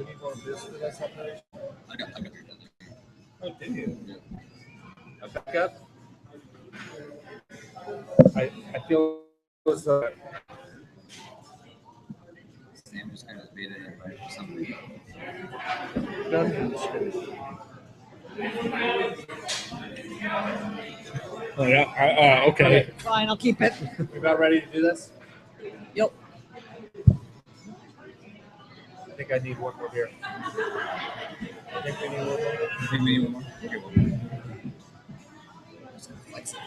we need more beers for that separation? I got beer down there. Oh, did you? Yeah. A backup? I feel as though Sam just kind of made an invite for something. Oh yeah. Okay. Fine, I'll keep it. We about ready to do this? Yep. I think I need one more beer. I think we need one more. You think we need one more? We'll get one more. Just gonna flex it.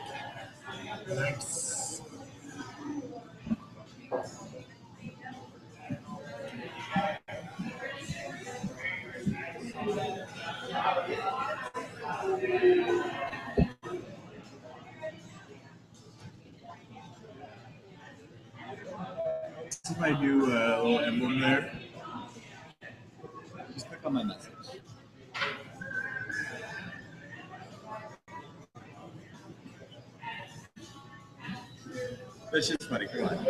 See if I do a little emblem there. Just click on my message. That's just funny. Come on.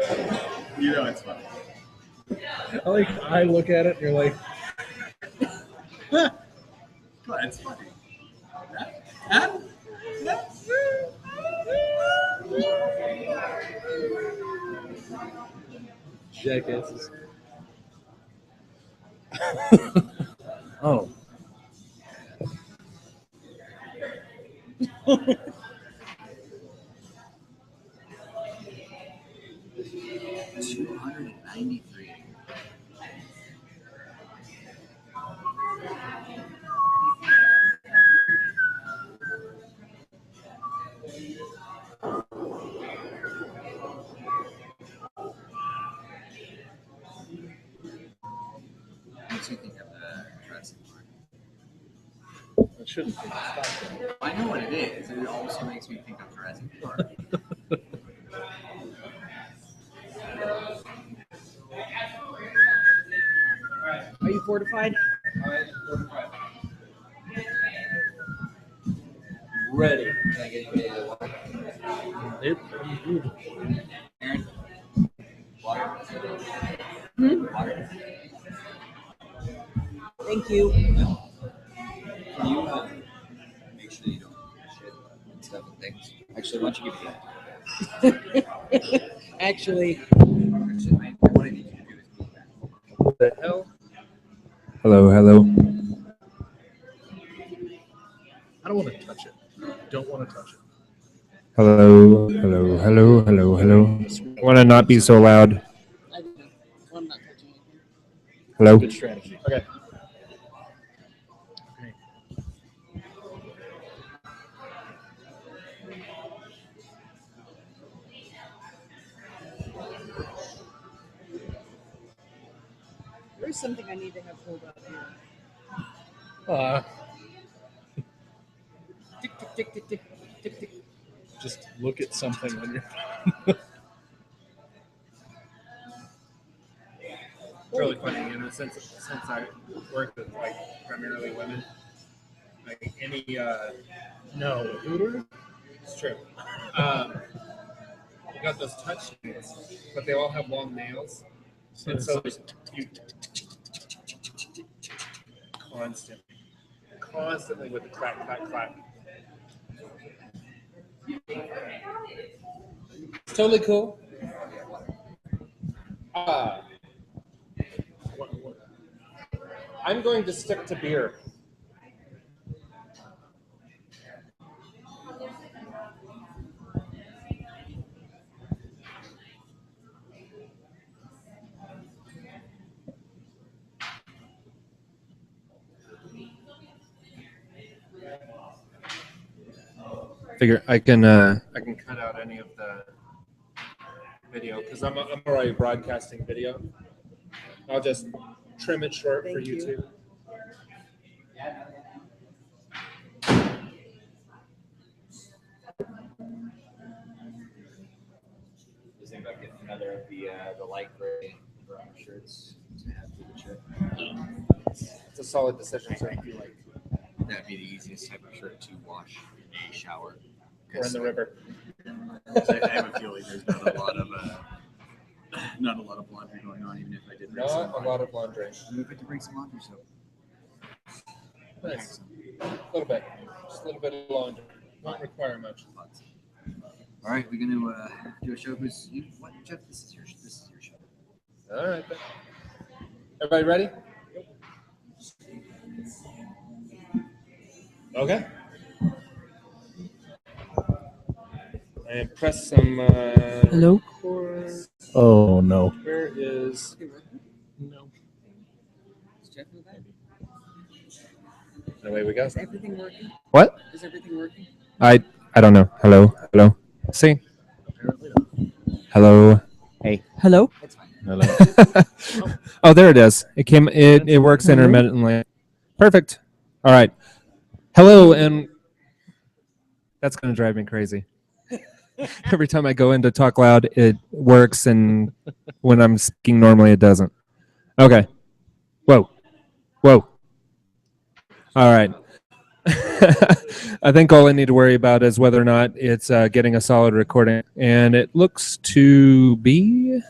You know it's funny. I look at it and you're like, Come on, it's funny. Huh? jackasses. Oh. 293. Makes you think of Jurassic Park. It shouldn't be. I know what it is, and it also makes me think of Jurassic Park. Are you fortified? Ready. Can I get you a water? Yep. Aaron? Water? Water? Thank you. Can you make sure you don't shit and stuff and things? Actually, why don't you give me that? Actually, Actually, what I need you to do is move that. What the hell? Hello. I don't want to touch it. Don't want to touch it. Hello. I want to not be so loud. I don't know. I'm not touching anything. Hello. Good strategy. Okay. There's something I need to have pulled up here. Tick, tick, tick, tick, tick, tick. Just look at something on your. It's really funny, since I work with like primarily women, like any no Hooter, it's true. We got those touch nails, but they all have long nails, and so you constantly with the clack. It's totally cool. I'm going to stick to beer. Figure I can cut out any of the video because I'm already broadcasting video. I'll just trim it short for Thank you. YouTube. Just think about getting another of the light gray brown shirts to have for the trip. It's a solid decision. So I feel like That'd be the easiest type of shirt to wash in a shower. we're in the river. I have a feeling there's not a lot of Not a lot of laundry going on, even if I did. Not a lot of laundry. I'm going to bring some laundry soap. Nice. A little bit. Just a little bit of laundry. Won't require much. All right, we're going to do a show. What, Jeff? This is your show. All right. Then. Everybody ready? Okay. And press some. Hello? Chords. Oh no. Where is? No. Is Jeff in the back? Away we go. Is everything working? What? Is everything working? I don't know. Hello. See. Apparently not. Hello. Hello? It's fine. Hello. Oh, there it is. It came. It works intermittently. Perfect. All right. Hello, and that's going to drive me crazy. Every time I go in to talk loud, it works, and when I'm speaking normally, it doesn't. Okay. Whoa. All right. I think all I need to worry about is whether or not it's getting a solid recording, and it looks to be.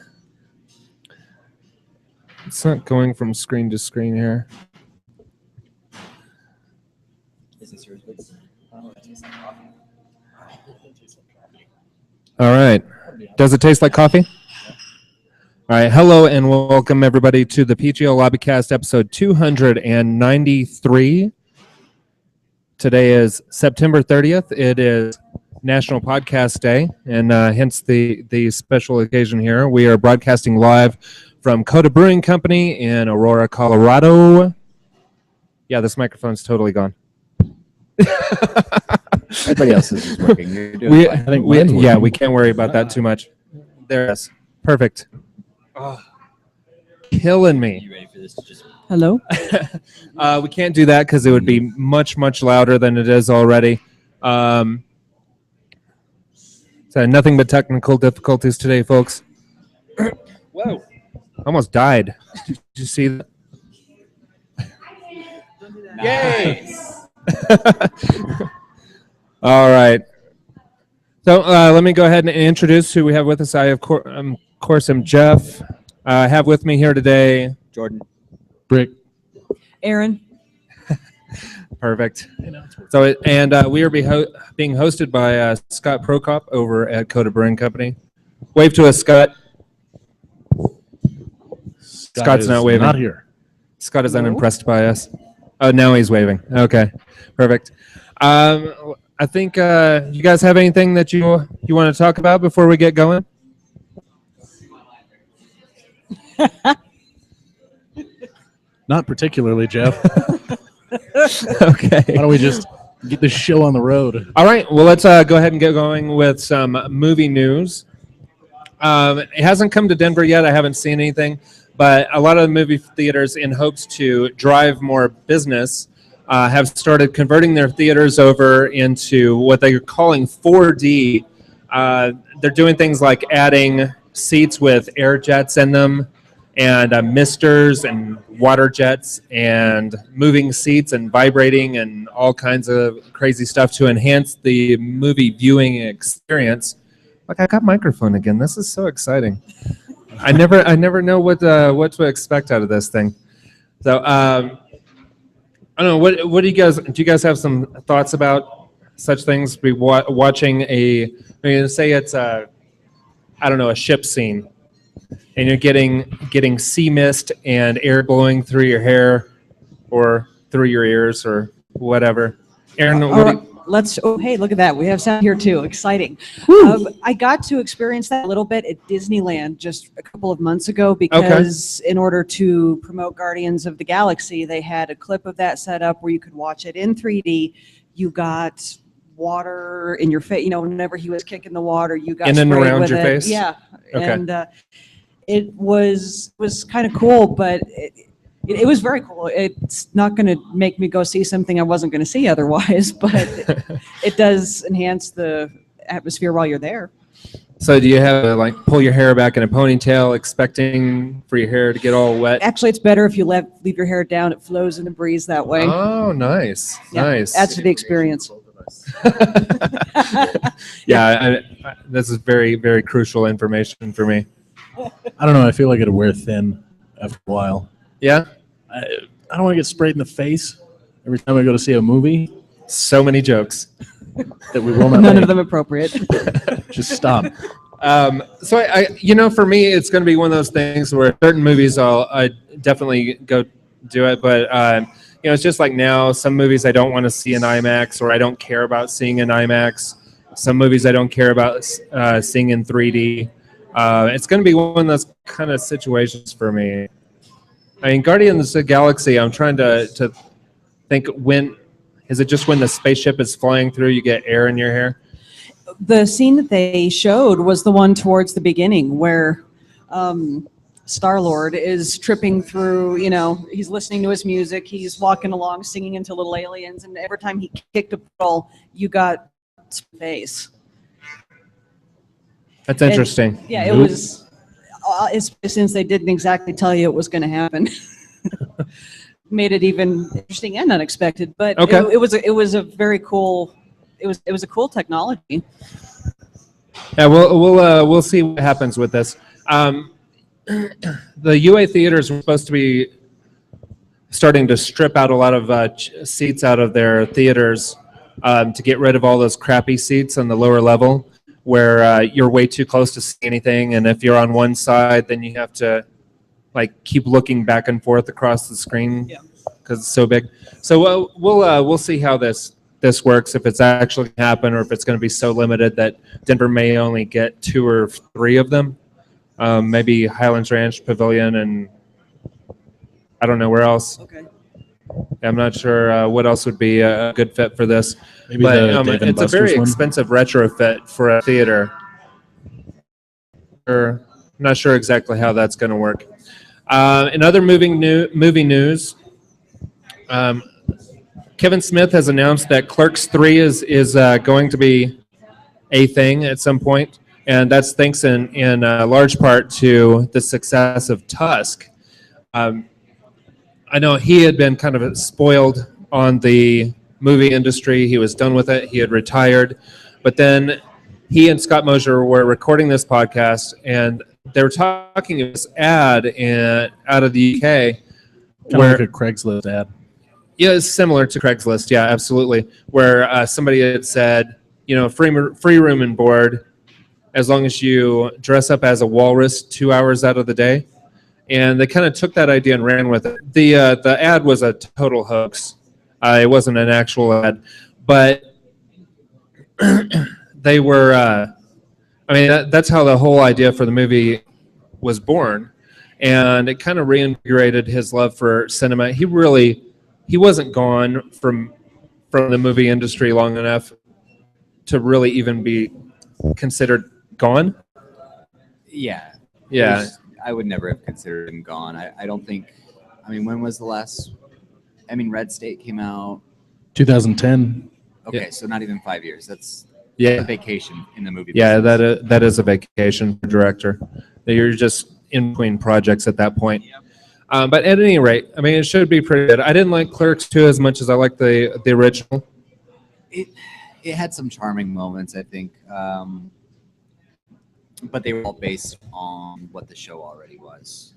It's not going from screen to screen here. Is this yours, please? Oh, it tastes like coffee. All right. Does it taste like coffee? All right. Hello and welcome everybody to the PGL Lobbycast episode 293. Today is September 30th. It is National Podcast Day, and hence the special occasion here. We are broadcasting live from Coda Brewing Company in Aurora, Colorado. Yeah, this microphone's totally gone. Everybody else's is working. You're doing fine. We can't worry about that too much. There it is. Perfect. Oh, killing me. You ready for this to just... Hello? We can't do that because it would be much louder than it is already. So nothing but technical difficulties today, folks. Whoa. Almost died. Did you see that? Nice. All right. So let me go ahead and introduce who we have with us. I, of course, am Jeff. I have with me here today Jordan. Brick. Aaron? Perfect. So, we are being hosted by Scott Prokop over at Coda Brewing Company. Wave to us, Scott. Scott's not waving. Not here. Scott is unimpressed by us. Oh, now he's waving. Okay, perfect. I think you guys have anything that you want to talk about before we get going? Not particularly, Jeff. Okay. Why don't we just get this show on the road? All right. Well, let's go ahead and get going with some movie news. It hasn't come to Denver yet. I haven't seen anything, but a lot of the movie theaters, in hopes to drive more business, have started converting their theaters over into what they're calling 4D. They're doing things like adding seats with air jets in them, and misters and water jets and moving seats and vibrating and all kinds of crazy stuff to enhance the movie viewing experience. Look, I got microphone again. This is so exciting. I never know what to expect out of this thing. So I don't know. What do you guys have some thoughts about such things? Be watching say it's a ship scene, and you're getting sea mist and air blowing through your hair or through your ears or whatever. Aaron, Hey, look at that. We have sound here too. Exciting. I got to experience that a little bit at Disneyland just a couple of months ago because in order to promote Guardians of the Galaxy, they had a clip of that set up where you could watch it in 3D. You got water in your face, whenever he was kicking the water, you got in and sprayed around with your it. face? Yeah. Okay. And it was kind of cool, but it was very cool. It's not going to make me go see something I wasn't going to see otherwise, but it does enhance the atmosphere while you're there. So do you have to pull your hair back in a ponytail, expecting for your hair to get all wet? Actually, it's better if you leave your hair down. It flows in the breeze that way. Oh, nice, Yeah, nice. adds to the experience. Yeah, this is very, very crucial information for me. I don't know. I feel like it'll wear thin after a while. Yeah. I don't want to get sprayed in the face every time I go to see a movie So many jokes. that we will not None make. of them appropriate. Just stop. So for me, it's going to be one of those things where certain movies I definitely go do it, but it's just like now, some movies I don't want to see in IMAX, or I don't care about seeing in IMAX. Some movies I don't care about seeing in 3D. It's going to be one of those kind of situations for me. I mean, Guardians of the Galaxy, I'm trying to think, when is it just when the spaceship is flying through, you get air in your hair? The scene that they showed was the one towards the beginning where Star-Lord is tripping through, he's listening to his music, he's walking along singing into little aliens, and every time he kicked a ball, you got face. That's interesting. And, yeah, it was, since they didn't exactly tell you it was going to happen. Made it even interesting and unexpected, but Okay. it was a very cool, it was a cool technology. Yeah, we'll see what happens with this. The UA theaters were supposed to be starting to strip out a lot of seats out of their theaters to get rid of all those crappy seats on the lower level where you're way too close to see anything, and if you're on one side, then you have to keep looking back and forth across the screen because it's so big. So we'll see how this works, if it's actually going to happen, or if it's going to be so limited that Denver may only get 2 or 3 of them. Maybe Highlands Ranch Pavilion, and I don't know where else. Okay. I'm not sure what else would be a good fit for this. Maybe But the Dave and it's a Buster's very one. expensive retrofit for a theater. I'm not sure exactly how that's going to work. In other movie news, Kevin Smith has announced that Clerks 3 is going to be a thing at some point, and that's thanks in large part to the success of Tusk. I know he had been kind of spoiled on the movie industry. He was done with it. He had retired. But then he and Scott Mosier were recording this podcast, and they were talking about this ad out of the UK. Kind of like a Craigslist ad. Yeah, it's similar to Craigslist. Yeah, absolutely. Where somebody had said, free room and board as long as you dress up as a walrus 2 hours out of the day. And they kind of took that idea and ran with it. The ad was a total hoax. It wasn't an actual ad, but they were. That's how the whole idea for the movie was born, and it kind of reinvigorated his love for cinema. He wasn't gone from the movie industry long enough to really even be considered gone. Yeah. Yeah. I would never have considered him gone. I don't think. When was the last? Red State came out 2010. Okay, Yeah. so not even 5 years. That's Yeah. a vacation in the movie. Yeah, business. that is a vacation for director. You're just in between projects at that point. But at any rate, it should be pretty good. I didn't like Clerks 2 as much as I liked the original. It had some charming moments, I think, but they were all based on what the show already was,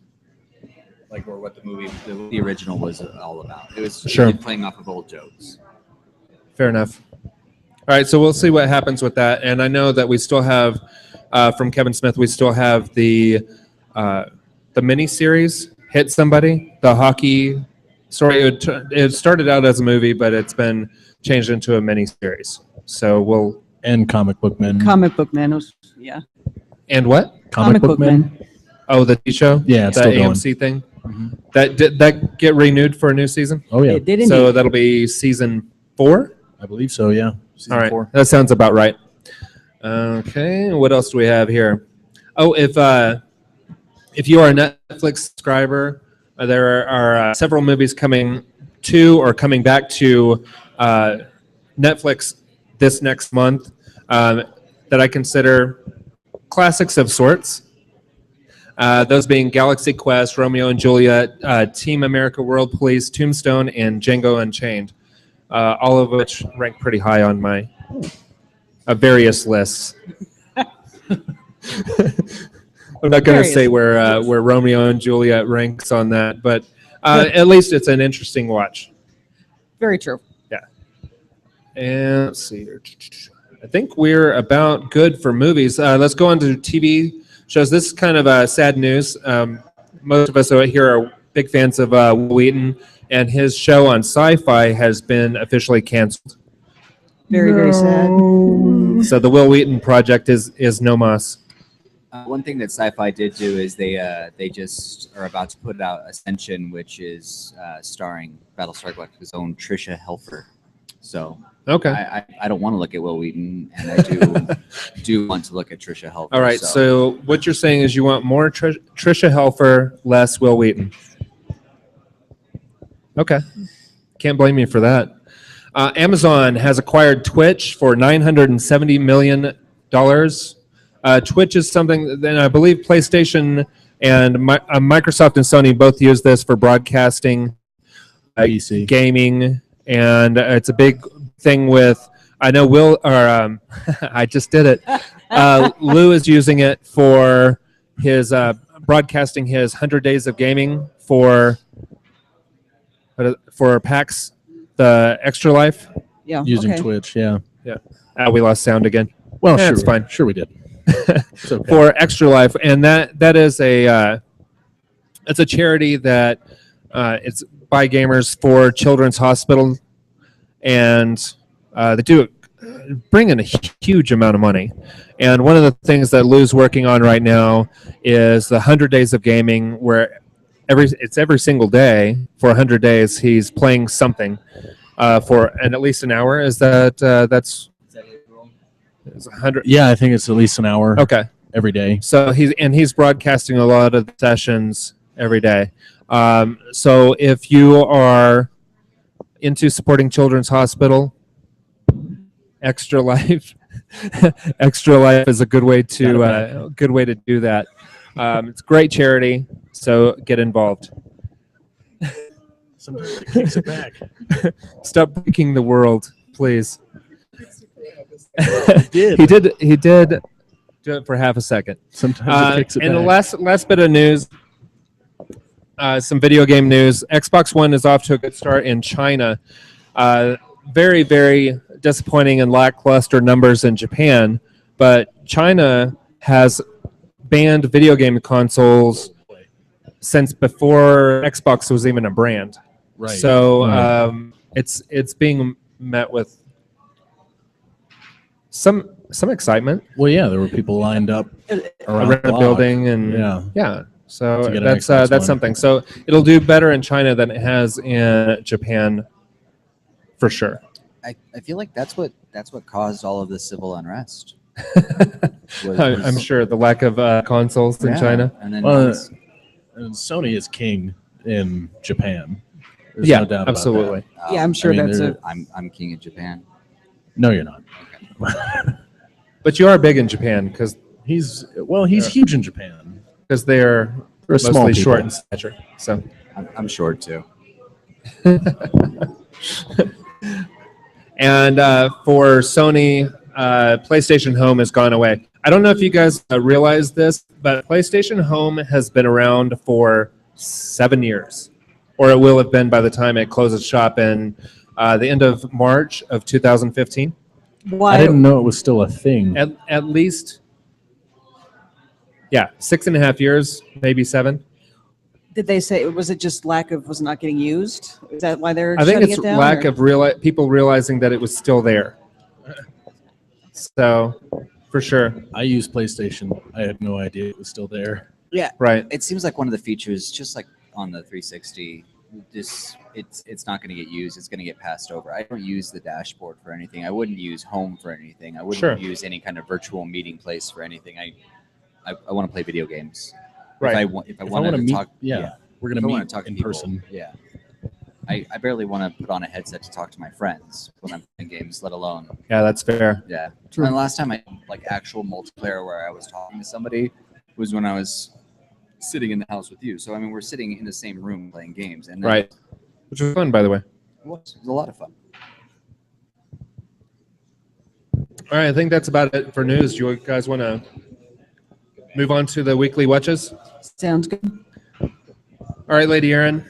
or what the original was all about. It was Sure. really playing off of old jokes. Fair enough. All right, so we'll see what happens with that. And I know that we still have, from Kevin Smith, we still have the mini-series, Hit Somebody, the hockey story. It started out as a movie, but it's been changed into a mini-series. So And Comic Book Men. Comic Book Man was, yeah. And what? Comic Book Man. Oh, the TV show? Yeah, it's the still going. AMC thing? Mhm. Did that get renewed for a new season? Oh, yeah. It did indeed. So that'll be season 4? I believe so, yeah. Season All right, 4. that sounds about right. Okay, what else do we have here? Oh, if you are a Netflix subscriber, there are several movies coming back to Netflix this next month that I consider classics of sorts. Those being Galaxy Quest, Romeo and Juliet, Team America World Police, Tombstone, and Django Unchained. All of which rank pretty high on my various lists. I'm not going to Curious. say where Romeo and Juliet ranks on that, but at least it's an interesting watch. Very true. And let's see here. I think we're about good for movies. Let's go on to TV shows. This is kind of sad news. Most of us here are big fans of Will Wheaton, and his show on Sci-Fi has been officially canceled. Very, very sad. So the Will Wheaton project is no mas. One thing that Sci-Fi did do is they just are about to put out Ascension, which is starring Battlestar Galactica's own Trisha Helfer. So Okay. I don't want to look at Will Wheaton, and I do want to look at Trisha Helfer. All right. So what you're saying is you want more Trisha Helfer, less Will Wheaton. Okay. Can't blame you for that. Amazon has acquired Twitch for $970 million. Twitch is something that I believe PlayStation and Microsoft and Sony both use this for broadcasting, PC. gaming, and it's a big thing with, I know I just did it. Lou is using it for his broadcasting his 100 Days of Gaming for PAX, the Extra Life. Yeah. Using okay. Twitch, yeah. We lost sound again. Well, Yeah, sure, it's fine. Sure, we did. It's okay. For Extra Life, and that is it's a charity that it's by gamers for Children's Hospital, and they bring in a huge amount of money. And one of the things that Lou's working on right now is the 100 Days of Gaming, where every single day for 100 days he's playing something for at least an hour. Is that's 100? Yeah, I think it's at least an hour. Okay. Every day. So he's broadcasting a lot of the sessions every day. So if you are into supporting Children's Hospital, Extra Life, Extra Life is a good way to do that. It's a great charity, so get involved. Sometimes it kicks it back. Stop breaking the world, please. He did. He did do it for half a second. Sometimes it kicks it and back. the last bit of news, some video game news. Xbox One is off to a good start in China. Very, very disappointing and lackluster numbers in Japan, but China has banned video game consoles since before Xbox was even a brand. Right. So it's being met with some excitement Well, yeah, there were people lined up around the block. building, and Yeah. so To get an that's Xbox One. something. So it'll do better in China than it has in Japan, for sure. I feel like that's what caused all of the civil unrest. I'm sure the lack of consoles in Yeah, China. and then Well, it's- And Sony is king in Japan. There's Yeah, no doubt about absolutely. Yeah, I'm sure I mean, that's they're- I'm king of Japan. that. No, you're not. But you are big in Japan because He's huge in Japan. they're They're small mostly people. short in stature. So I'm short too. and for Sony, PlayStation Home has gone away. I don't know if you guys realize this, but PlayStation Home has been around for 7 years, or it will have been by the time it closes shop in the end of March of 2015. Why? I didn't know it was still a thing. At least, 6.5 years, maybe 7. Did they say, was it just was it not getting used? Is that why they're I think shutting it's it down? lack or- of people realizing that it was still there. So, for sure, I use PlayStation. I had no idea it was still there. right? It seems like one of the features, just like on the 360, it's not going to get used. It's going to get passed over. I don't use the dashboard for anything. I wouldn't use home for anything. I wouldn't Sure. use any kind of virtual meeting place for anything. I want to play video games. Right. If I If I wanted want to to meet, talk, we're if gonna I want meet to talk to in people, person. yeah. I barely want to put on a headset to talk to my friends when I'm playing games, let alone Yeah, that's fair. yeah. True. And the last time I like actual multiplayer where I was talking to somebody was when I was sitting in the house with you. So I mean, we're sitting in the same room playing games, and then Right. Which was fun, by the way. it was a lot of fun. All right, I think that's about it for news. Do you guys want to move on to the weekly watches? Sounds good. All right, Lady Erin,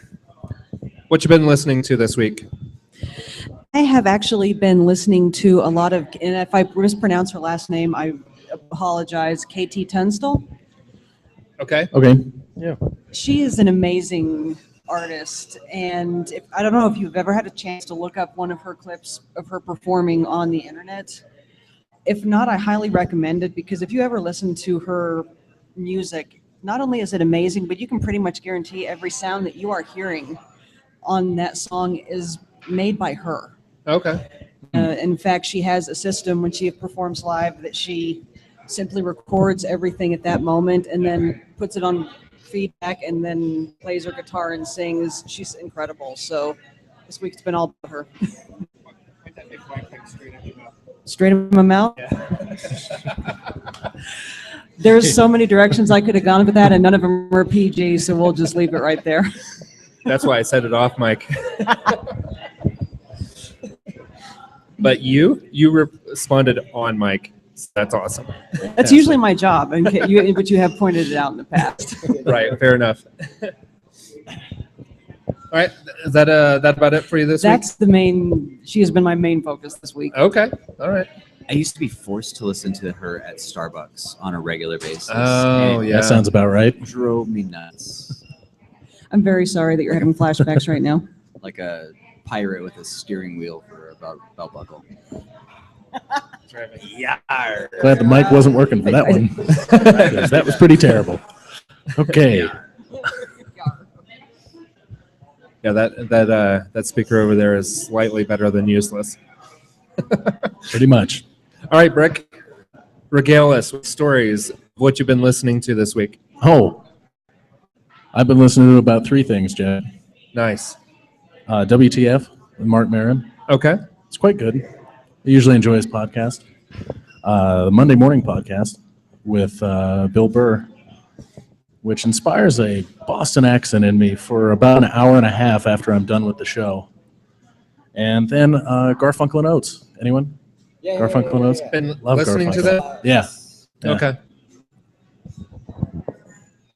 what you been listening to this week? I have actually been listening to a lot of, and if I mispronounce her last name, I apologize, KT Tunstall. Okay. Okay. Yeah. She is an amazing artist, and I don't know if you've ever had a chance to look up one of her clips of her performing on the internet. If not, I highly recommend it, because if you ever listen to her music, not only is it amazing, but you can pretty much guarantee every sound that you are hearing on that song is made by her. Okay. In fact, she has a system when she performs live that she simply records everything at that moment and then puts it on feedback and then plays her guitar and sings. She's incredible. So this week it's been all about her. Straight in my mouth? There's so many directions I could have gone with that, and none of them are PG, so we'll just leave it right there. That's why I said it off, Mike. But you responded on mic. That's awesome. That's usually my job, but you have pointed it out in the past. Right, fair enough. All right, is that about it for you this week? That's she has been my main focus this week. Okay, all right. I used to be forced to listen to her at Starbucks on a regular basis. Oh, and yeah. That sounds about right. it drove me nuts. I'm very sorry that you're having flashbacks right now. Like a pirate with a steering wheel for a belt buckle. Glad the mic wasn't working for that one. 'Cause that was pretty terrible. Okay. Yeah, that speaker over there is slightly better than useless. Pretty much. All right, Brick, regale us with stories of what you've been listening to this week. Oh, I've been listening to about 3 things, Jed. Nice. WTF with Mark Maron. Okay. It's quite good. I usually enjoy his podcast. The Monday Morning Podcast with Bill Burr, which inspires a Boston accent in me for about an hour and a half after I'm done with the show. And then Garfunkel and Oates. Anyone? Garfunkel and Oates? Been Love listening to Garfunkel. that? Yeah. Yeah. Okay.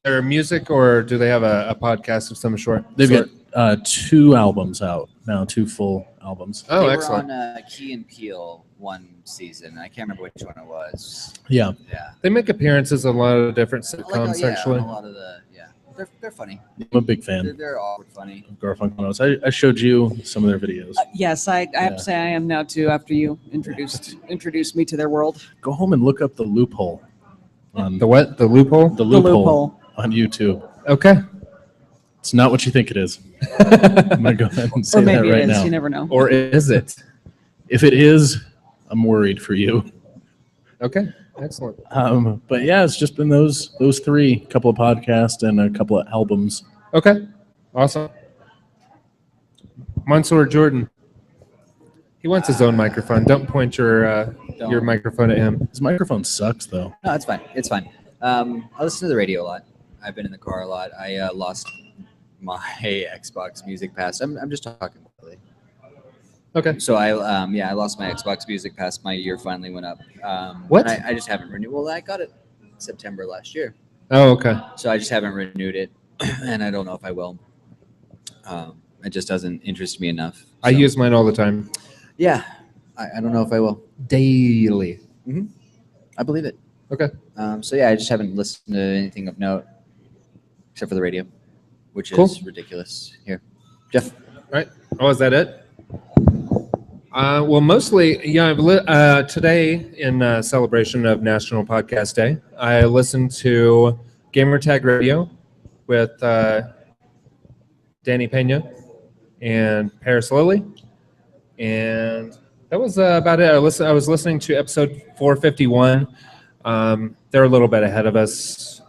Their music, or do they have a podcast of some sort? They've got 2 albums out now, 2 full albums. Oh, they excellent. were on Key and Peele one season. I can't remember which one it was. Yeah. Yeah. They make appearances on a lot of different Like, sitcoms, yeah, actually. on a lot of they're funny. I'm a big fan They're awkward funny. of Garfunkel and Oates. I showed you some of their videos. Yes, I have to say I am now too, after you introduced me to their world. Go home and look up The Loophole. On The what? The loophole? The The Loophole Loophole. on YouTube. Okay. It's not what you think it is. I'm going to go ahead and say Or maybe that right it is, now. you never know. Or is it? If it is, I'm worried for you. Okay. Excellent. But yeah, it's just been those 3, couple of podcasts and a couple of albums. Okay. Awesome. Mansour Jordan. He wants his own microphone. Don't point your microphone at him. His microphone sucks, though. No, it's fine. It's fine. I listen to the radio a lot. I've been in the car a lot. I lost my Xbox Music Pass. I'm just talking quickly. Okay. So I lost my Xbox Music Pass. My year finally went up. What? And I just haven't renewed. Well, I got it September last year. Oh, okay. So I just haven't renewed it, and I don't know if I will. It just doesn't interest me enough. I use mine all the time. Yeah, I don't know if I will. Daily. I believe it. Okay. So yeah, I just haven't listened to anything of note, except for the radio, which Cool. is ridiculous. Here, Jeff. Right. Oh, is that it? Well, mostly, yeah. Today, in celebration of National Podcast Day, I listened to Gamertag Radio with Danny Pena and Paris Lilly, and that was about it. I was listening to episode 451. They're a little bit ahead of us,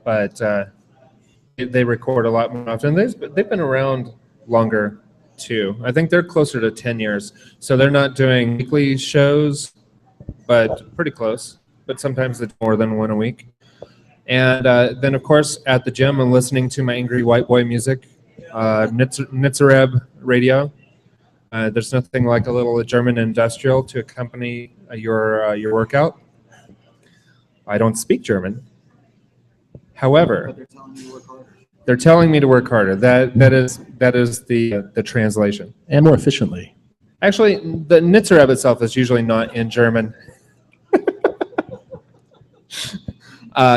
but they record a lot more often. They've been around longer too. I think they're closer to 10 years. So they're not doing weekly shows, but pretty close. But sometimes it's more than one a week. And then, of course, at the gym, I'm listening to my Angry White Boy music, Nitzareb radio. There's nothing like a little German industrial to accompany your workout. I don't speak German, However, they're telling me to work harder. That is the translation. And more efficiently. Actually, the Nitzer itself is usually not in German.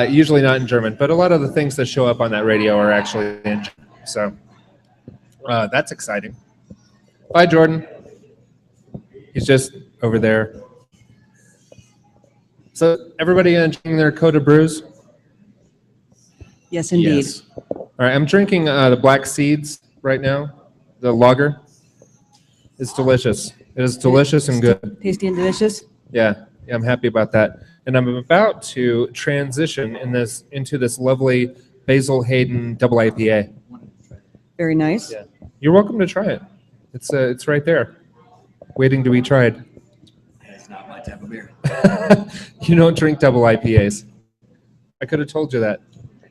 Usually not in German, but a lot of the things that show up on that radio are actually in German. So that's exciting. Bye, Jordan. He's just over there. So everybody enjoying their Coda brews? Yes, indeed. Yes. All right, I'm drinking the Black Seeds right now, the lager. It's delicious. It is delicious and good. Tasty and delicious. Yeah, I'm happy about that. And I'm about to transition into this lovely Basil Hayden double IPA. Very nice. Yeah. You're welcome to try it. It's right there, waiting to be tried. It's not my type of beer. You don't drink double IPAs. I could have told you that.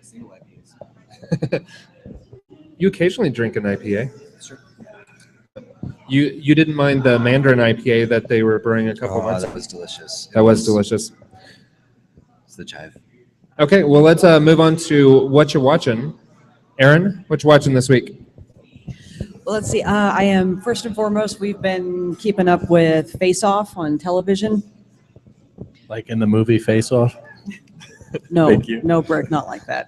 Single IPAs. You occasionally drink an IPA. Sure. You didn't mind the Mandarin IPA that they were brewing a couple months ago. That was delicious. That was delicious. It's the chive. Okay, well, let's move on to what you're watching. Aaron, what you watching this week? Well, let's see. I am, first and foremost, we've been keeping up with Face Off on television. Like in the movie Face Off. No, Thank you. no, Brick, not like that.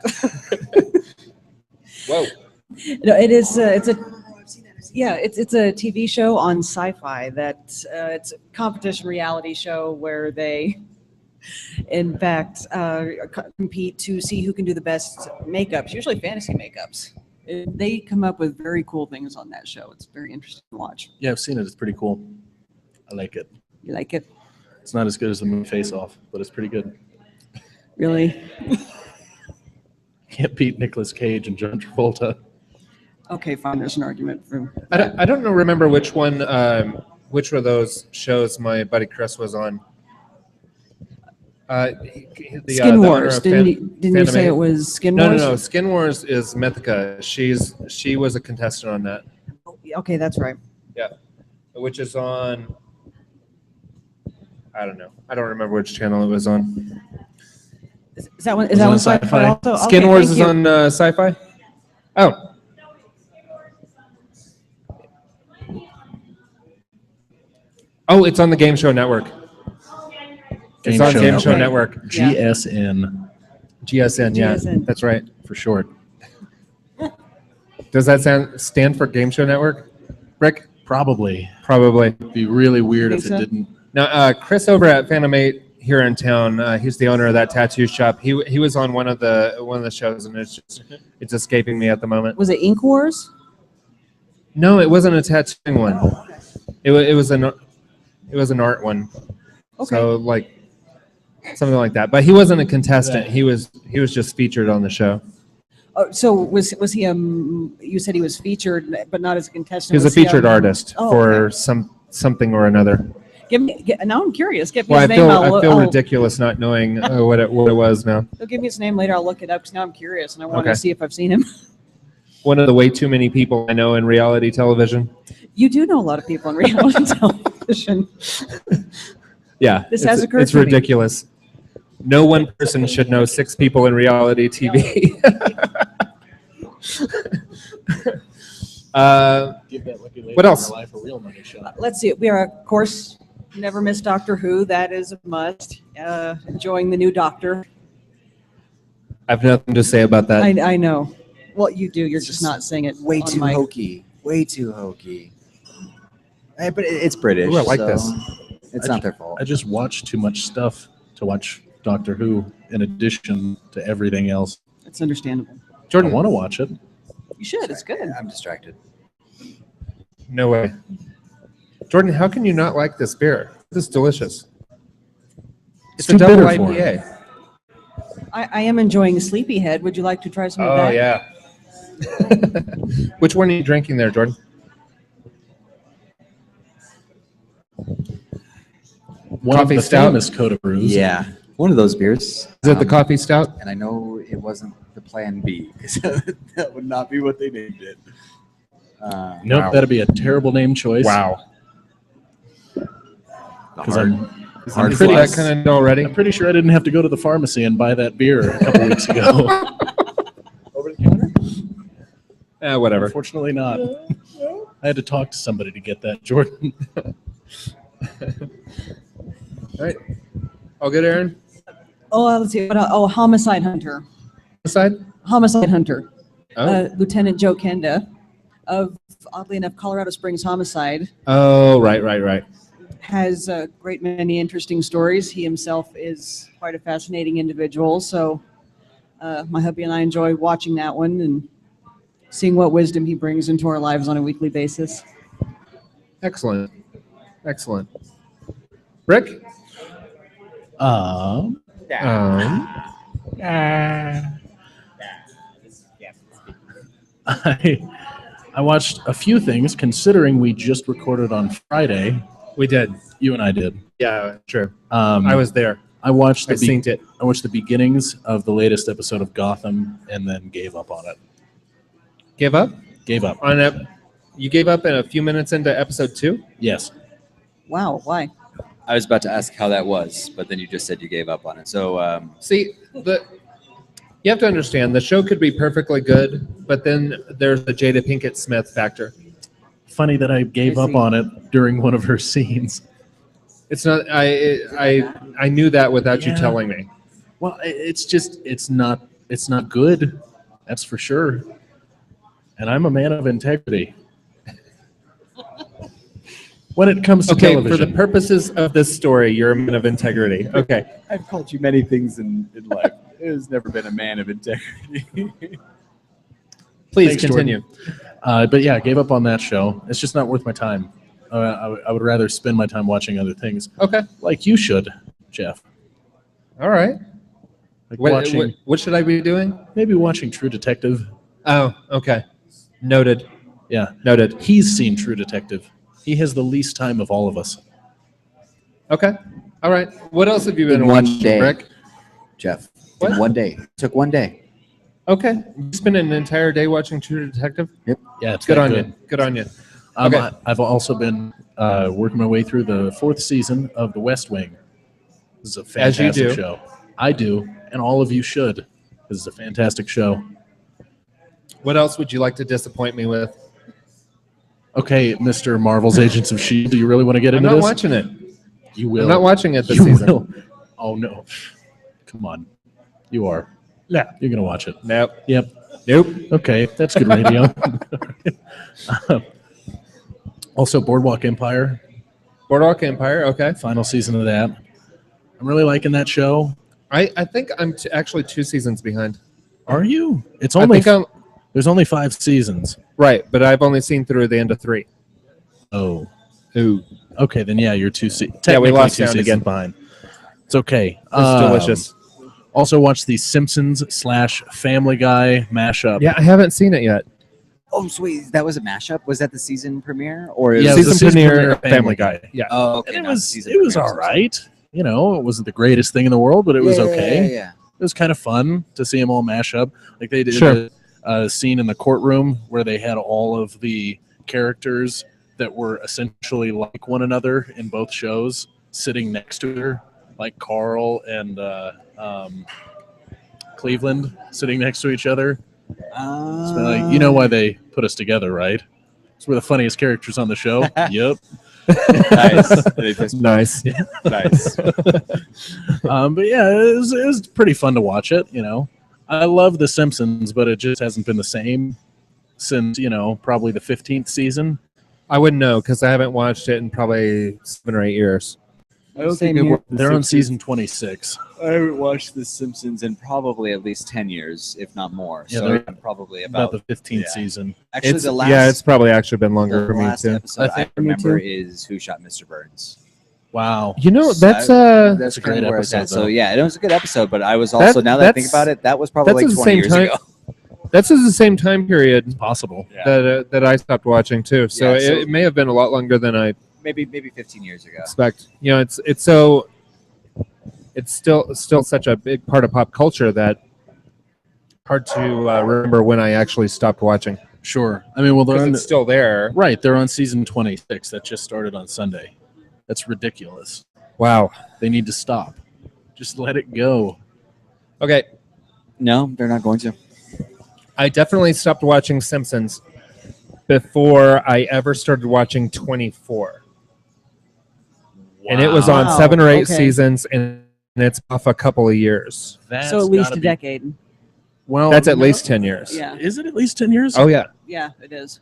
Whoa. No, it is. It's a TV show on Sci-Fi that it's a competition reality show where they, in fact, compete to see who can do the best makeups. Usually fantasy makeups. They come up with very cool things on that show. It's very interesting to watch. Yeah, I've seen it. It's pretty cool. I like it. You like it? It's not as good as the movie Face Off, but it's pretty good. Really? Can't beat Nicolas Cage and John Travolta. Okay, fine. There's an argument for. I don't remember which one, which of those shows my buddy Chris was on. Skin Wars. Didn't you say it was Skin Wars? No. Skin Wars is Mythica. She was a contestant on that. Okay, that's right. Yeah, which is on. I don't know. I don't remember which channel it was on. Is that one? Is that on one Sci-Fi Sci-Fi? also? Skin Okay, Wars thank is you. on Sci-Fi. Oh, it's on the Game Show Network. It's on Game Show Okay. Network. GSN GSN, yeah, GSN. that's right. for short. Does that stand for Game Show Network? Rick? Probably. Probably. It'd be really weird Think if so? it didn't. Now, Chris over at Phantom 8 here in town, he's the owner of that tattoo shop. He was on one of the shows, and it's escaping me at the moment. Was it Ink Wars? No, it wasn't a tattooing one. It was an art one. Okay. So like something like that. But he wasn't a contestant. He was just featured on the show. Oh, so was he you said he was featured, but not as a contestant. He was a featured artist Oh, for okay. something or another. Now I'm curious. Give me Well, his I name. feel ridiculous not knowing what it was now. He'll give me his name later. I'll look it up because now I'm curious and I want Okay. to see if I've seen him. One of the way too many people I know in reality television. You do know a lot of people in reality television. Yeah, This has occurred It's to me. ridiculous. No one person should know 6 people in reality TV. What else? Let's see. We are, of course, never miss Doctor Who. That is a must. Enjoying the new Doctor. I have nothing to say about that. I know. Well, you do. You're just not saying it. Way on too mic. hokey. Way too hokey. Hey, but it's British. Ooh, I like so this. It's not their fault. I just watch too much stuff to watch Doctor Who in addition to everything else. It's understandable. I Jordan, want to watch it. You should. It's good. I'm distracted. no way. Jordan, how can you not like this beer? This is delicious. It's a too double bitter for IPA. I am enjoying Sleepyhead. Would you like to try some of Oh, that? yeah. Which one are you drinking there, Jordan? One Coffee of the stout? famous Coda brews. Yeah, one of those beers. Is it the coffee stout? And I know it wasn't the Plan B because that would not be what they named it. Nope, Wow. that'd be a terrible name choice. Wow. Because I'm I'm pretty that kind of know already. pretty sure I didn't have to go to the pharmacy and buy that beer a couple weeks ago. Whatever. Unfortunately not. I had to talk to somebody to get that, Jordan. All right. All good, Aaron? Oh, let's see. Homicide Hunter. Side? Homicide Hunter. Oh. Lieutenant Joe Kenda of, oddly enough, Colorado Springs Homicide. Oh, right. Has a great many interesting stories. He himself is quite a fascinating individual. So my hubby and I enjoy watching that one and seeing what wisdom he brings into our lives on a weekly basis. Excellent. Rick? I watched a few things, considering we just recorded on Friday. We did. You and I did. Yeah, true. I I was there. I watched I synced it. I watched the beginnings of the latest episode of Gotham, and then gave up on it. Give up? Gave up. You gave up in a few minutes into episode 2? Yes. Wow, why? I was about to ask how that was, but then you just said you gave up on it. So See, you have to understand, the show could be perfectly good, but then there's the Jada Pinkett Smith factor. Funny that I gave up on it during one of her scenes. It's not. I knew that without you telling me. Well, it's not good. That's for sure. And I'm a man of integrity. When it comes to television. For the purposes of this story, you're a man of integrity. Okay. I've called you many things in life. There's never been a man of integrity. Please Thanks, continue. But yeah, I gave up on that show. It's just not worth my time. I would rather spend my time watching other things. Okay. Like you should, Jeff. All right. Like What should I be doing? maybe watching True Detective. Oh, okay. Noted. Yeah. Noted. He's seen True Detective. He has the least time of all of us. Okay. All right. What else have you been In one watching, day. Rick? Jeff, What? in one day. Took one day. Okay. You spent an entire day watching True Detective? Yeah, it's Good that on you. Good on you. Um, Okay. I've also been working my way through the 4th season of The West Wing. This is a As you fantastic do. show. I do, and all of you should. This is a fantastic show. What else would you like to disappoint me with? Okay, Mr. Marvel's Agents of S.H.I.E.L.D., do you really want to get I'm into not this? watching it. You will. I'm not watching it this You season. will. Oh, no. Come on. You are. Yeah. You're going to watch it. Nope. Yep. Nope. Okay, that's good radio. Also, Boardwalk Empire, Boardwalk Empire. Okay. final season of that. I'm really liking that show. I think I'm actually 2 seasons behind. Are you? It's I only think I'm there's only 5 seasons. right, but I've only seen through the end of 3. Oh. Ooh. Okay, then yeah, you're 2 seasons. Yeah, we lost 2 sound seasons again. behind. It's okay. It's delicious. Also, watch the Simpsons / Family Guy mashup. Yeah, I haven't seen it yet. Oh, sweet. That was a mashup? Was that the season premiere? Or Yeah, it was Season the season premiere of of Family Guy. Yeah. Oh, okay. And not it the was season it was premiere. all right. You know, it wasn't the greatest thing in the world, but it was okay. Yeah. It was kind of fun to see them all mash up. Like they did Sure. a scene in the courtroom where they had all of the characters that were essentially like one another in both shows sitting next to her, like Carl and Cleveland sitting next to each other. So like, you know why they put us together, right? It's we're the funniest characters on the show. Yep. Nice. Nice. Nice. But yeah, it was pretty fun to watch it. You know, I love The Simpsons, but it just hasn't been the same since probably the 15th season. I wouldn't know because I haven't watched it in probably 7 or 8 years. I don't Same think here. They're on season 26. I haven't watched The Simpsons in probably at least 10 years, if not more. Yeah, So they're I'm probably About about the 15th yeah. season. actually It's, the last. yeah, it's probably actually been the longer for me last too. episode I I, think me remember too. is Who Shot Mr. Burns. Wow. You know, So that's That's a kinda great where it's episode, at. So though. yeah, it was a good episode. But I was also now that I think that's- about it, that was probably that's like the 20 same years time- ago. that's the same time period Possible. that I stopped watching too. So, Yeah, so- it may have been a lot longer than I Maybe 15 years ago. expect. It's still such a big part of pop culture that hard to remember when I actually stopped watching. Sure. I mean, well, they're Because on it's still there. right. They're on season 26. That just started on Sunday. That's ridiculous. Wow. They need to stop. Just let it go. Okay. No, they're not going to. I definitely stopped watching Simpsons before I ever started watching 24. And it was on Wow. 7 or 8 Okay. seasons, and it's off a couple of years. That's So at least gotta a be- decade. Well, That's at no. least 10 years. Yeah. Is it at least 10 years? Oh, yeah. Yeah, it is.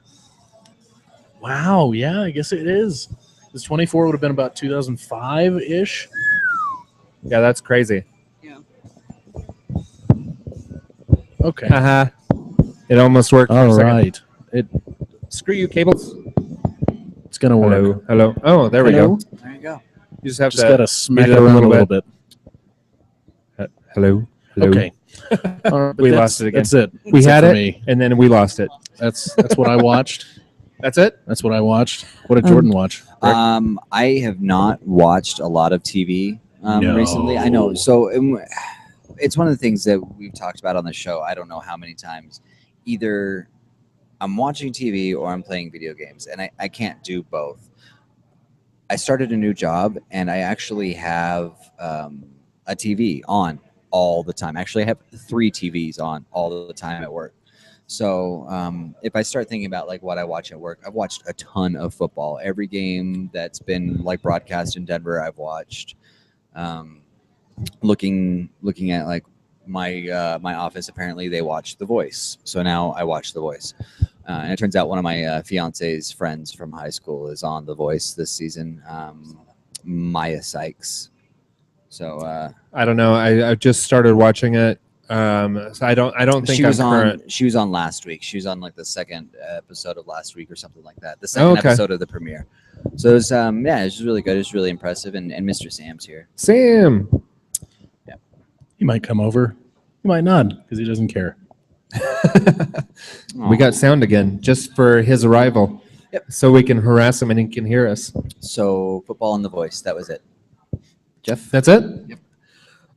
Wow. Yeah, I guess it is. This 24 would have been about 2005-ish. Yeah, that's crazy. Yeah. Okay. Haha. It almost worked for a All second. right. Screw you, cables. It's going to work. Hello. Oh, there we Hello? go. There you go. You just have Just got to to smack beat it it around around a a little bit. Hello. Okay. All right, but We that's- lost it again. That's it. We That's had for it, me. and then we lost it. That's what I watched. That's it? That's what I watched. What did Jordan watch? I have not watched a lot of TV No. recently. I know. So it's one of the things that we've talked about on the show. I don't know how many times. Either I'm watching TV or I'm playing video games, and I can't do both. I started a new job, and I actually have a TV on all the time. Actually, I have 3 TVs on all the time at work. So if I start thinking about like what I watch at work, I've watched a ton of football. Every game that's been like broadcast in Denver, I've watched. Looking at like my office, apparently they watch The Voice. So now I watch The Voice. And it turns out one of my fiance's friends from high school is on The Voice this season, Maya Sykes. So I don't know. I just started watching it. So I don't think she was I'm current. on. She was on last week. She was on like the second episode of last week or something like that. The second okay. episode of the premiere. So it was yeah, it was really good. It was really impressive, and Mr. Sam's here. Sam. He might come over. He might not because he doesn't care. We got sound again just for his arrival. Yep. So we can harass him and he can hear us. So football and The Voice. That was it. Jeff. That's it? Yep.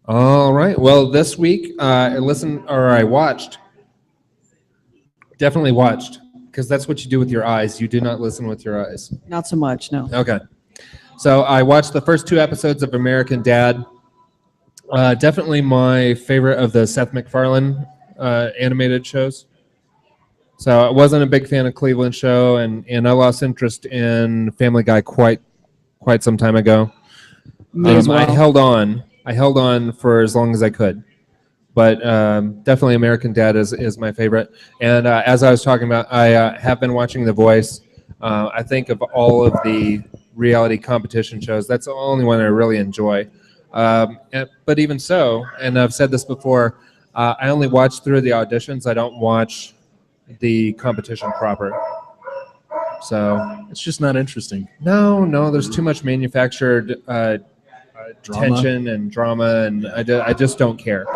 All right. Well, this week I watched. Definitely watched, because that's what you do with your eyes. You do not listen with your eyes. Not so much, no. Okay. So I watched the first 2 episodes of American Dad. Definitely my favorite of the Seth MacFarlane animated shows. So I wasn't a big fan of Cleveland Show, and I lost interest in Family Guy quite some time ago. Me as well. I held on for as long as I could, but definitely American Dad is my favorite. And as I was talking about, I have been watching The Voice. I think of all of the reality competition shows, that's the only one I really enjoy. But even so, and I've said this before, I only watch through the auditions. I don't watch the competition proper. So It's just not interesting. no, there's too much manufactured Drama. tension and drama, and I just don't care.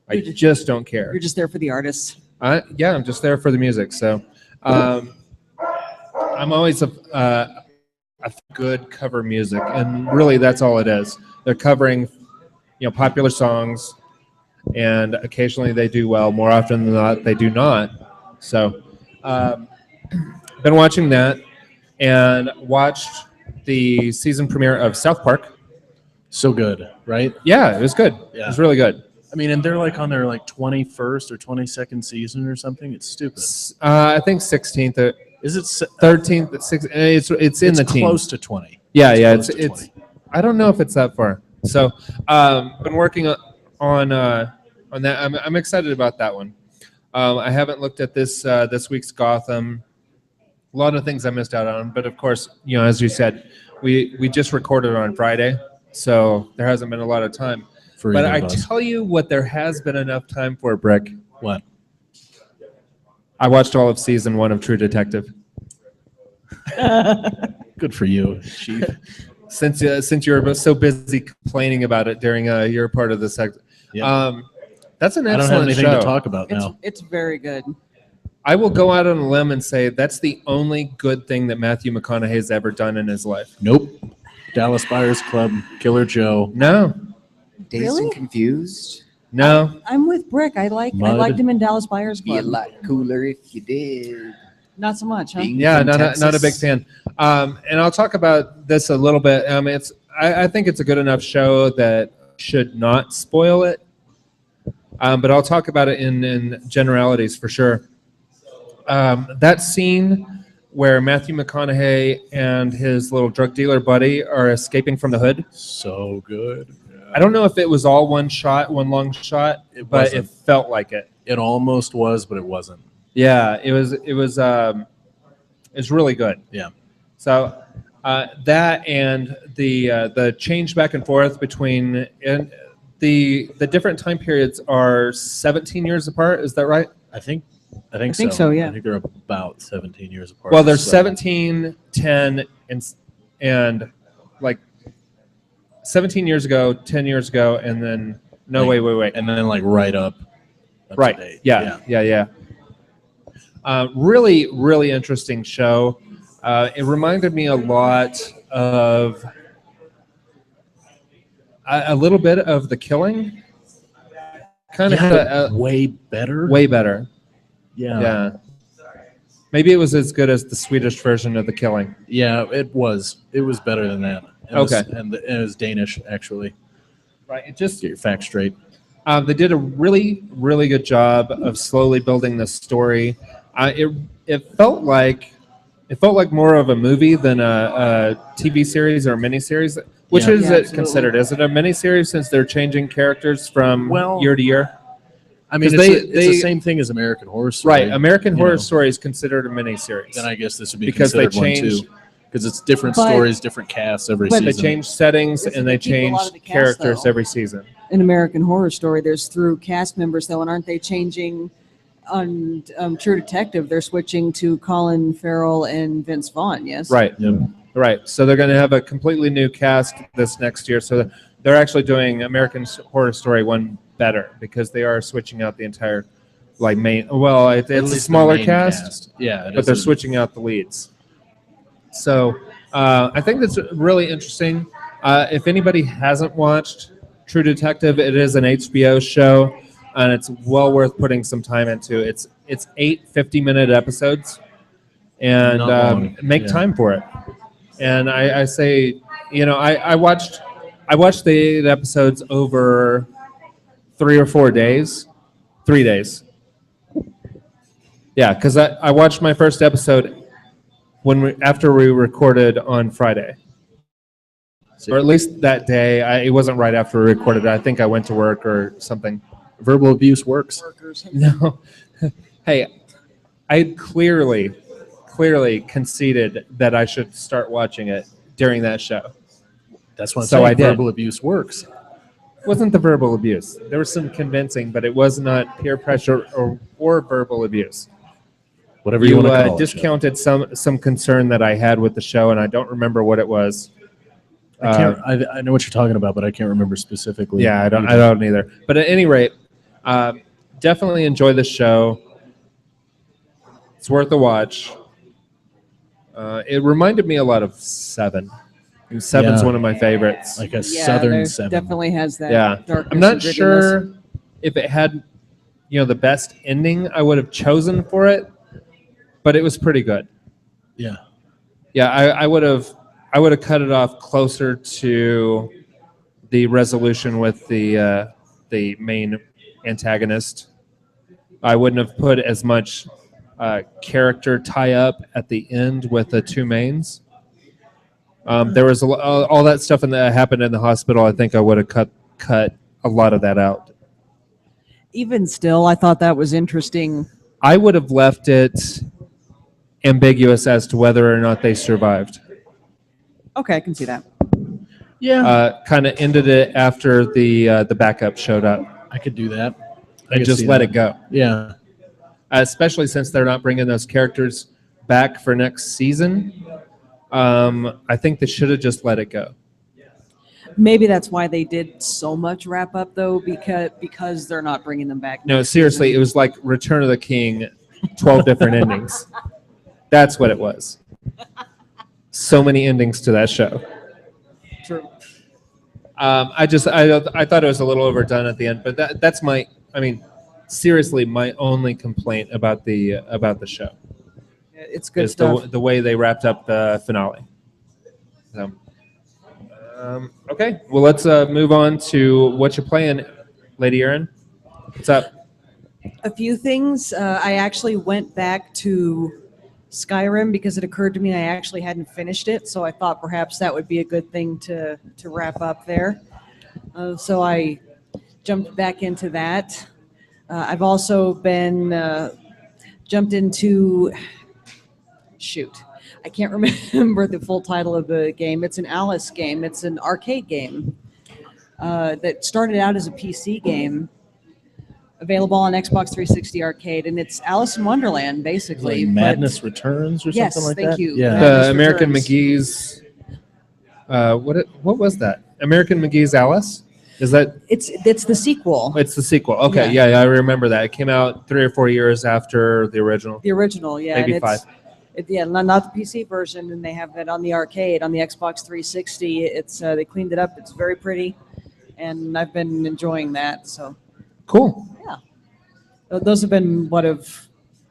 I just don't care. You're just there for the artists. Yeah, I'm just there for the music. So I'm always a good cover music, and really that's all it is. They're covering, popular songs, and occasionally they do well. More often than not, they do not. So been watching that, and watched the season premiere of South Park. So good, right? Yeah, it was good. Yeah. It was really good. I mean, and they're like on their like 21st or 22nd season or something. It's stupid. I think 16th, Is it 13th, 16th. It's in the teens. close to 20. Yeah, close to it's. 20. I don't know if it's that far. So, been working on that. I'm excited about that one. I haven't looked at this week's Gotham. A lot of things I missed out on, but of course, as you said, we just recorded on Friday, so there hasn't been a lot of time. For But either I of us. tell you what, there has been enough time for, Brick. What? I watched all of season 1 of True Detective. Good for you, Chief. Since you were so busy complaining about it during your part of the segment. Yeah. That's an I don't have excellent anything show. to talk about now. It's very good. I will go out on a limb and say that's the only good thing that Matthew McConaughey's ever done in his life. Nope. Dallas Buyers Club, Killer Joe. No. Dazed Really? and Confused. No. I'm with Brick. I liked him in Dallas Buyers Be a Club. lot cooler if you did. Not so much, huh? Being Yeah, from not a big Texas. fan. And I'll talk about this a little bit. I think it's a good enough show that should not spoil it. but I'll talk about it in generalities for sure. That scene where Matthew McConaughey and his little drug dealer buddy are escaping from the hood. So good. I don't know if it was all one long shot, but wasn't. it felt like it. It almost was, but it wasn't. Yeah, it was really good. Yeah. So that and the change back and forth between the different time periods are 17 years apart. Is that right? I think so, yeah. I think they're about 17 years apart. Well, they're so- 17, 10, and like 17 years ago, 10 years ago, and then wait. And then like right up Right. to date. Yeah. Really, really interesting show. It reminded me a lot of a little bit of The Killing. Kind of way better. way better. Yeah. Maybe it was as good as the Swedish version of The Killing. Yeah, it was. It was better than that. And Okay. And it was Danish, actually. Right. It just Get your facts straight. they did a really, really good job of slowly building this story. It felt like more of a movie than a TV series or a miniseries. Which Yeah. is Yeah, it absolutely. considered? Is it a miniseries since they're changing characters from year to year? I mean, 'Cause it's they- the same thing as American Horror Story. Right. American you Horror know. Story is considered a miniseries. Then I guess this would be Because they considered one changed- too. Because it's different But- stories, different casts every but- season. They change settings Doesn't and they it keep a change lot of the cast, characters though? every season. In American Horror Story, there's through cast members though, and aren't they changing on True Detective? They're switching to Colin Farrell and Vince Vaughn. Yes. Right. Yep. Right. So they're going to have a completely new cast this next year. So they're actually doing American Horror Story 1 better because they are switching out the entire main. Well, it's At a least the smaller main cast. Yeah, it But is they're a- switching out the leads. So I think that's really interesting. If anybody hasn't watched True Detective, it is an HBO show, and it's well worth putting some time into. It's 8 50-minute episodes, and Not long, make yeah. time for it. And I say, I watched the 8 episodes over 3 or 4 days, 3 days. Yeah, because I watched my first episode after we recorded on Friday, or at least that day. It wasn't right after we recorded. I think I went to work or something. Verbal abuse works. No, hey, I clearly conceded that I should start watching it during that show. That's what I'm So saying. I did. Verbal abuse works. It wasn't the verbal abuse. There was some convincing, but it was not peer pressure or verbal abuse. Whatever you want to call it. Jeff. Discounted some concern that I had with the show, and I don't remember what it was. I know what you're talking about, but I can't remember specifically. Yeah, I don't either. But at any rate, definitely enjoy the show. It's worth a watch. It reminded me a lot of Seven. Seven's Yeah. one of my favorites. Like a Yeah, Southern there Seven. definitely has that. Yeah, darkness I'm not and grittiness. sure if it had, the best ending I would have chosen for it, but it was pretty good. Yeah. Yeah, I would have cut it off closer to the resolution with the main antagonist. I wouldn't have put as much character tie up at the end with the two mains. There was all that stuff that happened in the hospital. I think I would have cut a lot of that out. Even still, I thought that was interesting. I would have left it ambiguous as to whether or not they survived. Okay, I can see that. Yeah. Kind of ended it after the backup showed up I could do that. I and could just see let that. it go. Yeah. Especially since they're not bringing those characters back for next season. I think they should have just let it go. Maybe that's why they did so much wrap up, though, because they're not bringing them back. No, seriously, it was like Return of the King, 12 different endings. That's what it was. So many endings to that show. True. I thought it was a little overdone at the end, but that's seriously, my only complaint about the show It's good is stuff. the way they wrapped up the finale. So, okay, well, let's move on to what you're playing, Lady Erin. What's up? A few things. I actually went back to Skyrim because it occurred to me I actually hadn't finished it, so I thought perhaps that would be a good thing to wrap up there. So I jumped back into that. I've also been jumped into, shoot, I can't remember the full title of the game. It's an Alice game. It's an arcade game that started out as a PC game, available on Xbox 360 Arcade, and it's Alice in Wonderland, basically. Like Madness Returns or Yes, something like thank that? you. Yeah. Madness The American Returns. McGee's. What was that? American McGee's Alice? Is that? It's the sequel. It's the sequel. Okay, yeah, I remember that. It came out 3 or 4 years after the original. The original, yeah. Maybe and 5. Not the PC version, and they have it on the arcade, on the Xbox 360. It's they cleaned it up. It's very pretty, and I've been enjoying that. So Cool. those have been what have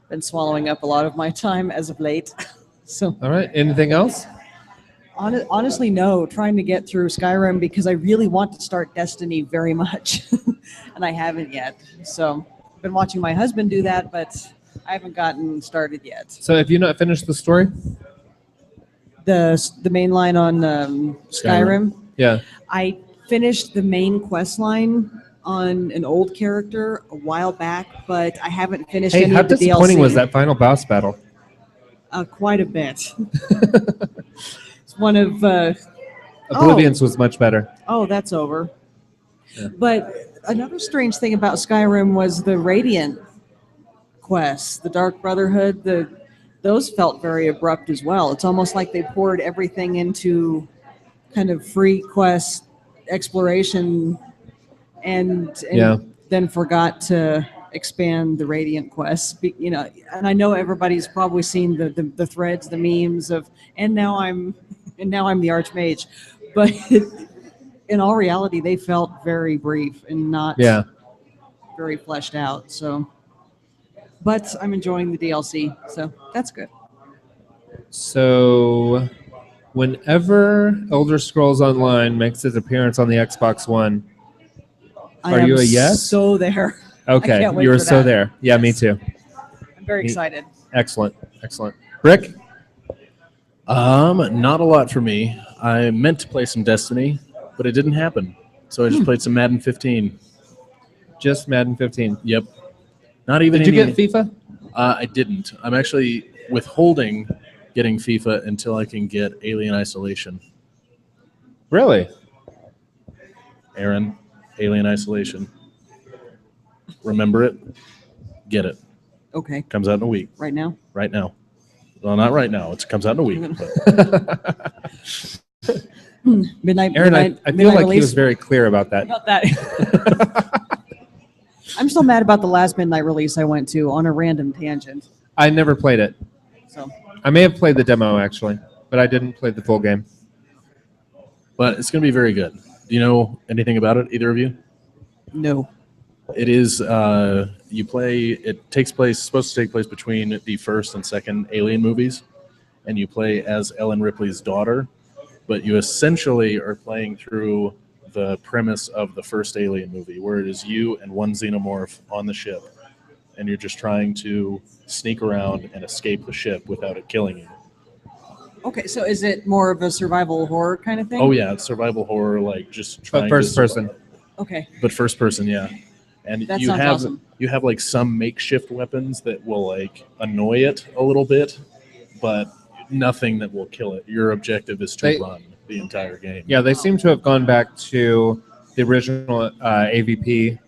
been swallowing up a lot of my time as of late. So All right. Anything else? honestly, no. Trying to get through Skyrim because I really want to start Destiny very much, and I haven't yet. So I've been watching my husband do that, but I haven't gotten started yet. So have you not finished the story? The main line on Skyrim. Yeah. I finished the main quest line on an old character a while back, but I haven't finished Hey, any how of the disappointing DLC. was that final boss battle? Quite a bit. It's one of Oblivion's was much better. that's over. Yeah. But another strange thing about Skyrim was the Radiant quests, the Dark Brotherhood. Those felt very abrupt as well. It's almost like they poured everything into kind of free quest exploration and then forgot to expand the Radiant quests. And I know everybody's probably seen the threads, the memes of and now I'm the Archmage, but in all reality they felt very brief and not very fleshed out. So but I'm enjoying the DLC, so that's good. So whenever Elder Scrolls Online makes its appearance on the Xbox One, I Are am you a yes? So there. okay, can't wait you were for so that. there. Yeah, me too. I'm very excited. Excellent. Rick? Not a lot for me. I meant to play some Destiny, but it didn't happen. So I just played some Madden 15. Just Madden 15. Yep. Not even Did you any- get FIFA? I didn't. I'm actually withholding getting FIFA until I can get Alien Isolation. Really? Aaron, Alien Isolation. Remember it? Get it. Okay, Comes out in a week. right now. Right now. Well, not right now. It comes out in a week. But Midnight. Aaron, I midnight feel like he release. was very clear about that. About that. I'm still mad about the last midnight release I went to on a random tangent. I never played it. So I may have played the demo, actually, but I didn't play the full game. but it's going to be very good. Do you know anything about it, either of you? no. It is, it takes place, supposed to take place between the first and second Alien movies, and you play as Ellen Ripley's daughter, but you essentially are playing through the premise of the first Alien movie, where it is you and one xenomorph on the ship, and you're just trying to sneak around and escape the ship without it killing you. Okay, so is it more of a survival horror kind of thing? Oh yeah, it's survival horror, like just trying But first to person. Okay. But first person, yeah. And That you sounds have awesome. you have like some makeshift weapons that will like annoy it a little bit, but nothing that will kill it. Your objective is to run the entire game. Yeah, they seem to have gone back to the original AVP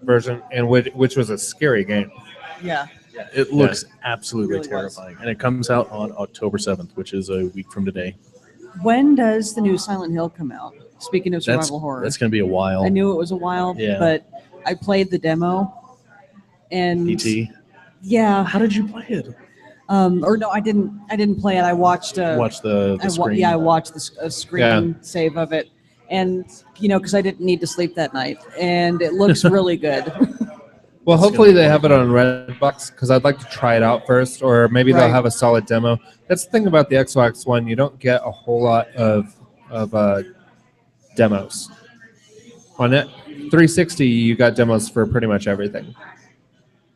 version, and which was a scary game. Yeah. It looks absolutely Really was. terrifying. And it comes out on October 7th, which is a week from today. When does the new Silent Hill come out? Speaking of survival horror. That's going to be a while. I knew it was a while, Yeah. but I played the demo. And PT. yeah, How did you play it? or no, I didn't play it. I watched Watch the screen. I watched the screen save of it. And because I didn't need to sleep that night, and it looks really good. Well, It's hopefully gonna be they have it on Redbox, because I'd like to try it out first, or maybe they'll Right. have a solid demo. That's the thing about the Xbox One; you don't get a whole lot of demos. On it 360, you got demos for pretty much everything,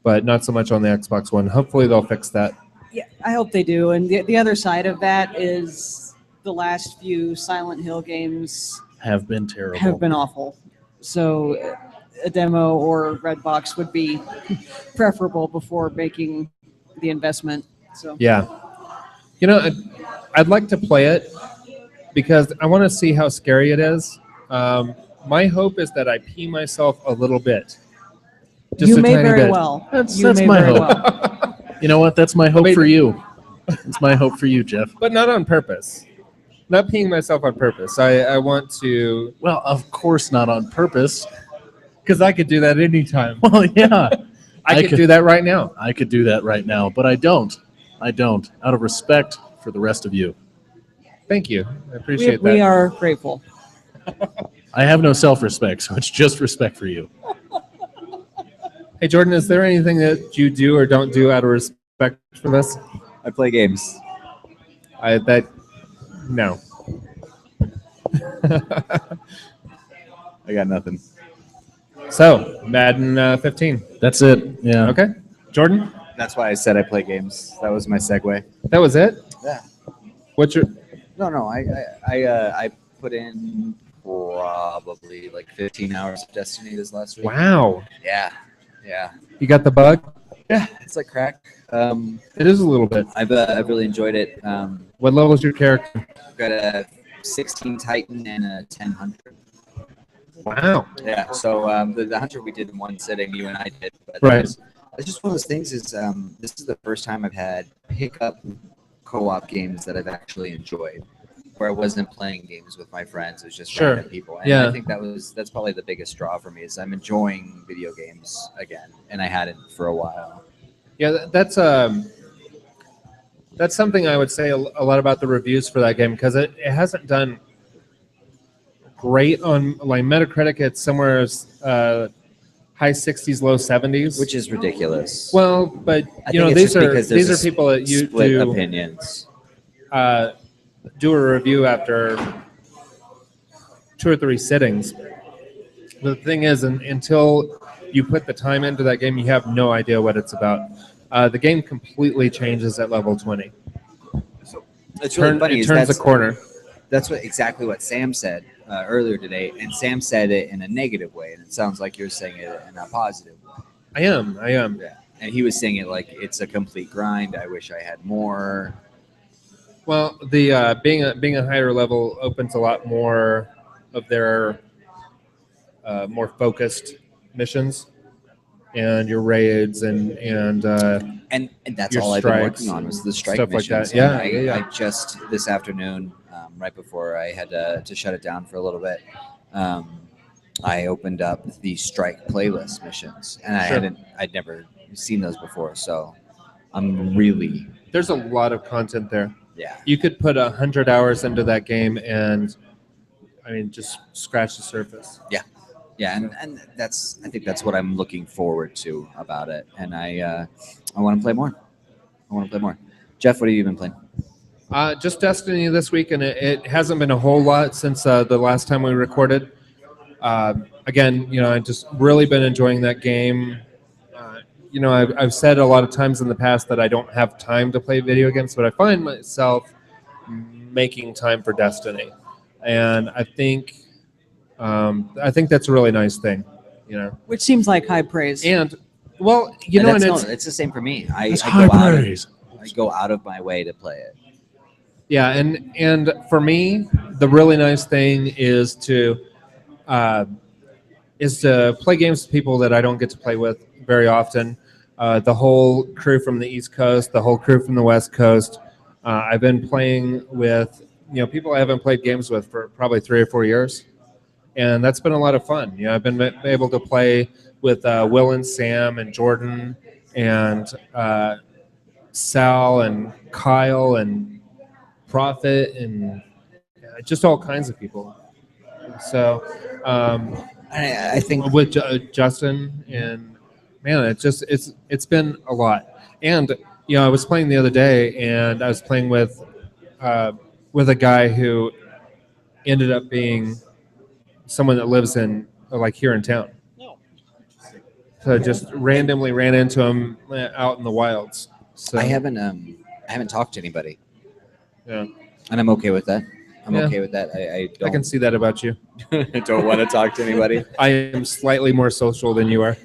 but not so much on the Xbox One. Hopefully, they'll fix that. Yeah, I hope they do. And the other side of that is the last few Silent Hill games Have been terrible. have been awful. So a demo or Redbox would be preferable before making the investment. So Yeah, I'd like to play it because I want to see how scary it is. My hope is that I pee myself a little bit. Just you a may tiny very bit. well. That's You may my very hope. well. You know what? That's my hope Wait. for you. It's my hope for you, Jeff. But not on purpose. Not peeing myself on purpose. I want to, Well, of course not on purpose. because I could do that anytime. Well, yeah. I could do that right now. I could do that right now, but I don't. Out of respect for the rest of you. Thank you. I appreciate We that. are grateful. I have no self-respect, so it's just respect for you. Hey, Jordan, is there anything that you do or don't do out of respect for this? I play games. No. I got nothing. So, Madden 15. That's it. Yeah. Okay. Jordan, That's why I said I play games. That was my segue. that was it? Yeah. What's your... No. I put in probably like 15 hours of Destiny this last week. Wow. Yeah. You got the bug? Yeah. It's like crack. It is a little bit. I've really enjoyed it. What level is your character? I've got a 16 Titan and a 10 Hunter. Wow. Yeah. So the Hunter we did in one sitting, you and I did. But Right. It's just one of those things. Is this is the first time I've had pickup co-op games that I've actually enjoyed, where I wasn't playing games with my friends. It was just Sure. random people. And Yeah. I think that's probably the biggest draw for me is I'm enjoying video games again, and I hadn't for a while. Yeah, that's something I would say a lot about the reviews for that game, because it hasn't done great on like Metacritic. It's somewhere high 60s, low 70s, Which is ridiculous. well, but I you know, think it's just because these there's are people that you split do opinions. do a review after 2 or 3 sittings. The thing is, until you put the time into that game, you have no idea what it's about. The game completely changes at level 20. It's really funny. It is turns the that's- corner. That's exactly what Sam said earlier today, and Sam said it in a negative way, and it sounds like you're saying it in a positive way. I am. Yeah, and he was saying it like it's a complete grind. I wish I had more. Well, the being a higher level opens a lot more of their more focused missions and your raids and And that's Your all I've been strikes working on was the strike stuff like missions. that. Yeah, And yeah. I just this afternoon, right before I had to shut it down for a little bit, I opened up the strike playlist missions, and Sure. I'd never seen those before, so I'm really there's a lot of content there. yeah. You could put 100 hours into that game and I mean just scratch the surface. Yeah, and I think that's what I'm looking forward to about it, and I want to play more. Jeff, what have you been playing? Just Destiny this week, and it hasn't been a whole lot since the last time we recorded. Again, I've just really been enjoying that game. I've said a lot of times in the past that I don't have time to play video games, but I find myself making time for Destiny, and I think that's a really nice thing, Which seems like high praise. And well, And and it's the same for me. I That's go high out of, praise. I go out of my way to play it. yeah, and for me, the really nice thing is to play games with people that I don't get to play with very often. The whole crew from the East Coast, the whole crew from the West Coast. I've been playing with people I haven't played games with for probably 3 or 4 years, and that's been a lot of fun. I've been able to play with Will and Sam and Jordan and Sal and Kyle and Prophet and just all kinds of people. So I think with Justin, and man, it's been a lot. And I was playing the other day, and I was playing with a guy who ended up being someone that lives in like here in town. So just randomly ran into him out in the wilds. So I haven't talked to anybody, yeah, and I'm okay with that. I'm Yeah. okay with that. I I can don't, see that about you. don't want to talk to anybody. I am slightly more social than you are.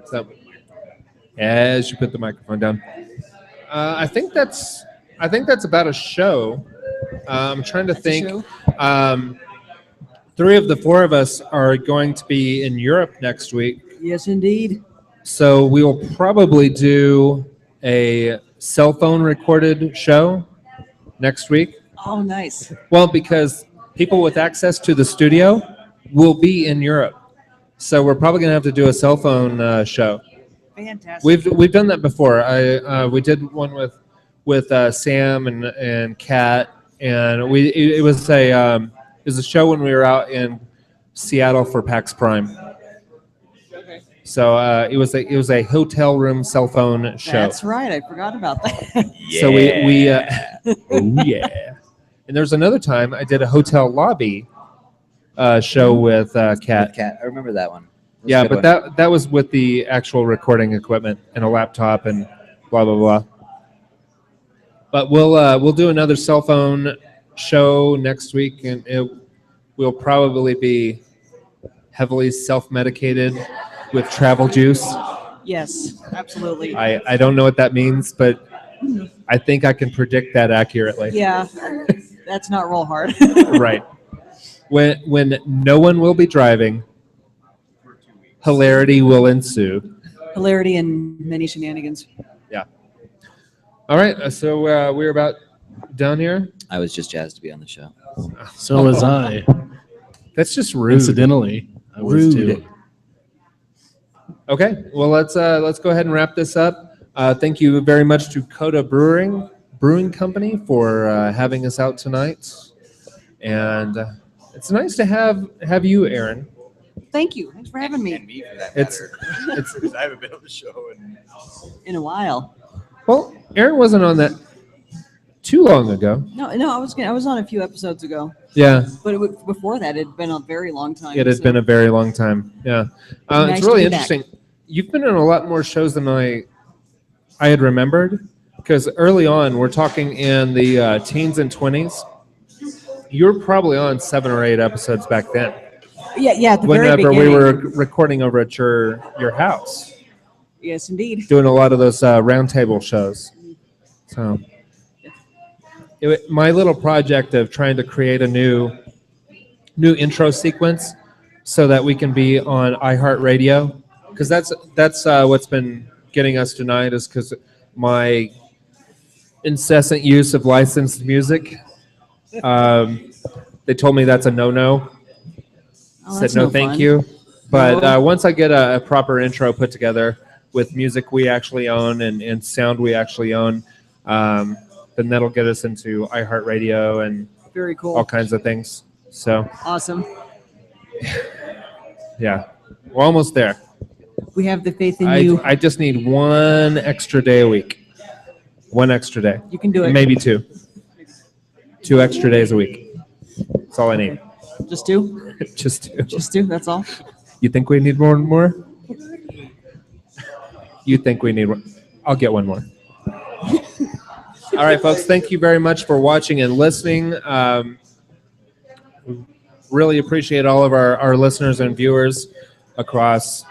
So as you put the microphone down, I think that's about a show. I'm trying to think. Three of the four of us are going to be in Europe next week. Yes, indeed. So we will probably do a cell phone recorded show next week. Oh, nice. Well, because people with access to the studio will be in Europe. So we're probably going to have to do a cell phone show. Fantastic. We've done that before. We did one with Sam and Kat, and it was a show when we were out in Seattle for PAX Prime. So it was a hotel room cell phone show. That's right. I forgot about that. So we oh yeah. And there's another time I did a hotel lobby show with Kat. I remember that one. That's a Yeah, good but one. that was with the actual recording equipment and a laptop and blah blah blah. But we'll do another cell phone show next week, and we'll probably be heavily self-medicated with travel juice. Yes, absolutely. I don't know what that means, but I think I can predict that accurately. Yeah, that's not roll hard. Right. When no one will be driving, hilarity will ensue. Hilarity and many shenanigans. Yeah. All right. So we're about done here. I was just jazzed to be on the show. So was I. That's just rude. Incidentally, I was too. Okay. Well, let's go ahead and wrap this up. Thank you very much to Coda Brewing Company for having us out tonight, and it's nice to have you, Aaron. Thank you. Thanks for having me. And me for that It's matter. Because I haven't been on the show. In a while. well, Aaron wasn't on that too long ago. No, I was on a few episodes ago, Yeah, but before that, it'd been a very long time. it had been a very long time. Yeah, Nice it's to really be back. interesting. You've been in a lot more shows than I had remembered. Because early on, we're talking in the teens and 20s. You were probably on 7 or 8 episodes back then. Yeah, at the very Whenever beginning. we were recording over at your house, Yes, indeed. doing a lot of those roundtable shows. So, my little project of trying to create a new intro sequence so that we can be on iHeartRadio, because that's what's been getting us tonight, is because my incessant use of licensed music. They told me that's a no-no. Oh, Said that's no, no thank fun. you. But No. once I get a proper intro put together with music we actually own and sound we actually own, then that'll get us into iHeartRadio and Very cool. all kinds of things. So Awesome. yeah, we're almost there. We have the faith in you. I just need one extra day a week. One extra day. You can do it. Maybe 2. 2 extra days a week. That's all I need. Just do. Just 2. Just do. That's all. You think we need more and more? You think we need one? I'll get one more. All right, folks. Thank you very much for watching and listening. Really appreciate all of our listeners and viewers across.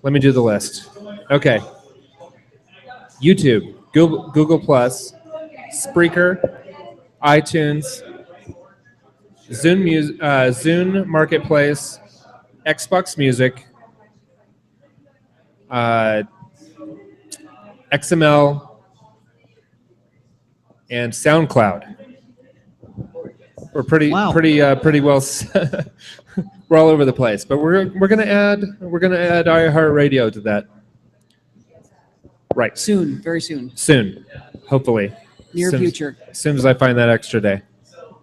Let me do the list. Okay. YouTube, Google Plus, Spreaker, iTunes, Zune Marketplace, Xbox Music, XML, and SoundCloud. We're pretty well. We're all over the place, but we're gonna add iHeartRadio to that. Right. Soon. Very soon. Soon, hopefully. Near future. As soon as I find that extra day. All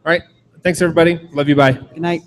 right. Thanks, everybody. Love you. Bye. Good night.